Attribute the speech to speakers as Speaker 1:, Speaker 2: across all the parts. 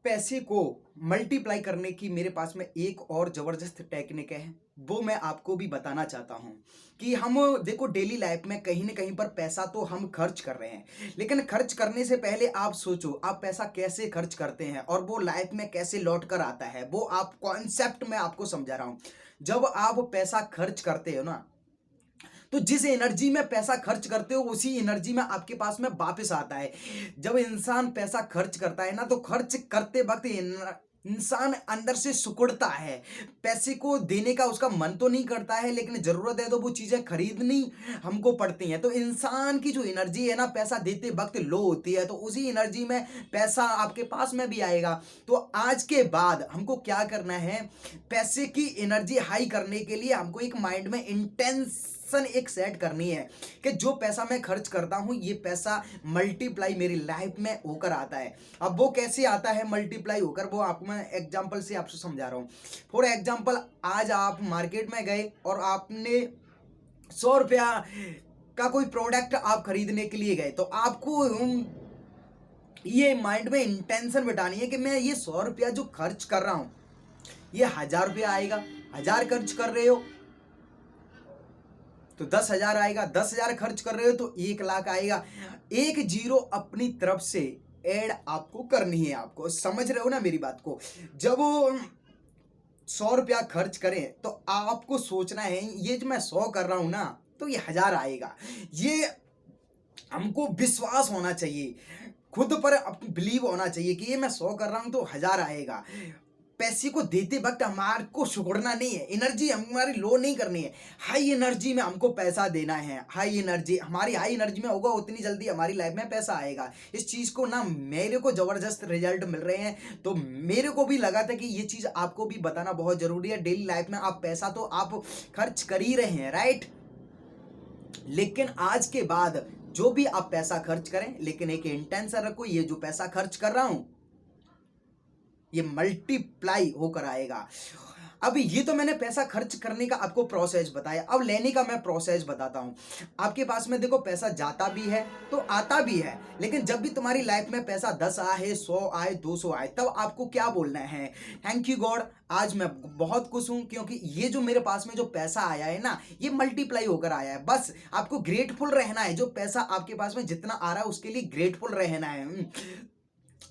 Speaker 1: पैसे को मल्टीप्लाई करने की मेरे पास में एक और ज़बरदस्त टेक्निक है, वो मैं आपको भी बताना चाहता हूँ कि हम देखो डेली लाइफ में कहीं न कहीं पर पैसा तो हम खर्च कर रहे हैं, लेकिन खर्च करने से पहले आप सोचो आप पैसा कैसे खर्च करते हैं और वो लाइफ में कैसे लौट कर आता है, वो आप कॉन्सेप्ट मैं आपको समझा रहा हूँ। जब आप पैसा खर्च करते हो ना, तो जिस एनर्जी में पैसा खर्च करते हो उसी एनर्जी में आपके पास में वापस आता है। जब इंसान पैसा खर्च करता है ना तो खर्च करते वक्त इंसान अंदर से सिकुड़ता है। पैसे को देने का उसका मन तो नहीं करता है, लेकिन ज़रूरत है तो वो चीज़ें खरीदनी हमको पड़ती हैं। तो इंसान की जो एनर्जी है ना पैसा देते वक्त लो होती है, तो उसी एनर्जी में पैसा आपके पास में भी आएगा। तो आज के बाद हमको क्या करना है, पैसे की एनर्जी हाई करने के लिए हमको एक माइंड में इंटेंशन एक सेट करनी है कि जो पैसा मैं खर्च करता हूं ये पैसा मल्टीप्लाई मेरी लाइफ में होकर आता है। अब वो कैसे आता है मल्टीप्लाई होकर, वो आपको मैं एग्जांपल से आपसे समझा रहा हूं। फॉर एग्जांपल, आज आप मार्केट में गए और आपने 100 रुपया का कोई प्रोडक्ट आप खरीदने के लिए गए, तो आपको ये माइंड में इंटेंशन बिठानी है कि मैं ये 100 रुपया जो खर्च कर रहा हूं ये 1000 रुपया आएगा। 1000 खर्च कर रहे हो तो 10,000 आएगा। 10,000 खर्च कर रहे हो तो 1,00,000 आएगा। एक जीरो अपनी तरफ से ऐड आपको करनी है। आपको समझ रहे हो ना मेरी बात को। जब 100 रुपया खर्च करें तो आपको सोचना है ये जो मैं 100 कर रहा हूं ना तो ये 1000 आएगा। ये हमको विश्वास होना चाहिए, खुद पर बिलीव होना चाहिए कि ये मैं 100 कर रहा हूं तो 1000 आएगा। पैसे को देते वक्त हमारे को सिकुड़ना नहीं है, एनर्जी हमारी लो नहीं करनी है। हाई एनर्जी में हमको पैसा देना है। हाई एनर्जी हमारी हाई एनर्जी में होगा उतनी जल्दी हमारी लाइफ में पैसा आएगा। इस चीज़ को ना मेरे को ज़बरदस्त रिजल्ट मिल रहे हैं, तो मेरे को भी लगा था कि ये चीज़ आपको भी बताना बहुत ज़रूरी है। डेली लाइफ में आप पैसा तो आप खर्च कर ही रहे हैं, राइट? लेकिन आज के बाद जो भी आप पैसा खर्च करें, लेकिन एक इंटेंशन रखो, ये जो पैसा खर्च कर रहा हूं ये मल्टीप्लाई होकर आएगा। अब ये तो मैंने पैसा खर्च करने का आपको प्रोसेस बताया, अब लेने का मैं प्रोसेस बताता हूँ। आपके पास में देखो पैसा जाता भी है तो आता भी है, लेकिन जब भी तुम्हारी लाइफ में पैसा 10 आए, 100 आए, 200 आए, तब आपको क्या बोलना है? थैंक यू गॉड, आज मैं बहुत खुश हूँ क्योंकि ये जो मेरे पास में जो पैसा आया है ना ये मल्टीप्लाई होकर आया है। बस आपको ग्रेटफुल रहना है। जो पैसा आपके पास में जितना आ रहा है उसके लिए ग्रेटफुल रहना है।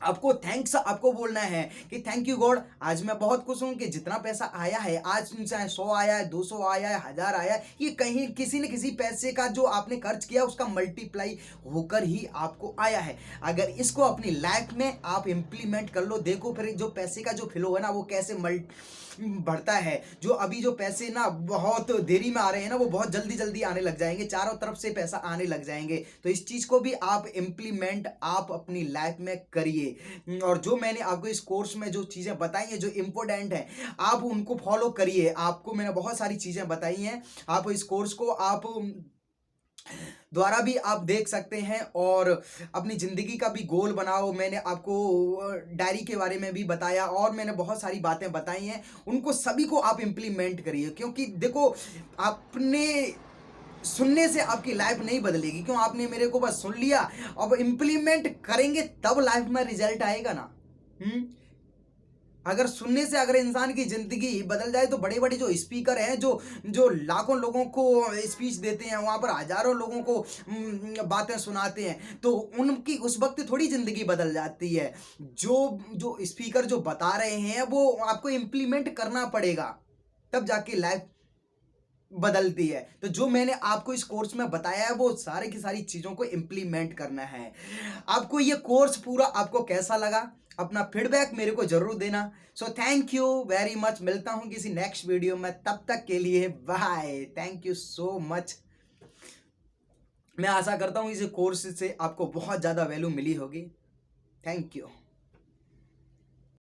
Speaker 1: आपको थैंक्स आपको बोलना है कि थैंक यू गॉड, आज मैं बहुत खुश हूं कि जितना पैसा आया है, आज चाहे 100 आया है, 200 आया है, 1000 आया है, ये कहीं किसी न किसी पैसे का जो आपने खर्च किया उसका मल्टीप्लाई होकर ही आपको आया है। अगर इसको अपनी लाइफ में आप इंप्लीमेंट कर लो, देखो फिर जो पैसे का जो फ्लो है ना वो कैसे बढ़ता है। जो अभी जो पैसे ना बहुत देरी में आ रहे हैं ना वो बहुत जल्दी जल्दी आने लग जाएंगे, चारों तरफ से पैसा आने लग जाएंगे। तो इस चीज को भी आप इंप्लीमेंट आप अपनी लाइफ में करिए। और जो मैंने आपको इस कोर्स में जो चीजें बताई हैं जो इंपॉर्टेंट है आप उनको फॉलो करिए। आपको मैंने बहुत सारी चीजें बताई हैं, आप इस कोर्स को आप द्वारा भी आप देख सकते हैं और अपनी ज़िंदगी का भी गोल बनाओ। मैंने आपको डायरी के बारे में भी बताया और मैंने बहुत सारी बातें बताई हैं, उनको सभी को आप इम्प्लीमेंट करिए। क्योंकि देखो आपने सुनने से आपकी लाइफ नहीं बदलेगी। क्यों? आपने मेरे को बस सुन लिया, अब इम्प्लीमेंट करेंगे तब लाइफ में रिजल्ट आएगा ना। अगर सुनने से अगर इंसान की जिंदगी बदल जाए तो बड़े बड़े जो स्पीकर हैं जो जो लाखों लोगों को स्पीच देते हैं, वहां पर हजारों लोगों को बातें सुनाते हैं, तो उनकी उस वक्त थोड़ी जिंदगी बदल जाती है। जो जो स्पीकर जो बता रहे हैं वो आपको इम्प्लीमेंट करना पड़ेगा, तब जाके लाइफ बदलती है। तो जो मैंने आपको इस कोर्स में बताया है वो सारी की सारी चीज़ों को इम्प्लीमेंट करना है। आपको ये कोर्स पूरा आपको कैसा लगा, अपना फीडबैक मेरे को जरूर देना। So thank you very much, मिलता हूँ किसी नेक्स्ट वीडियो में, तब तक के लिए bye. Thank you so much. मैं आशा करता हूँ इस कोर्स से आपको बहुत ज़्यादा वैल्यू मिली होगी। Thank you.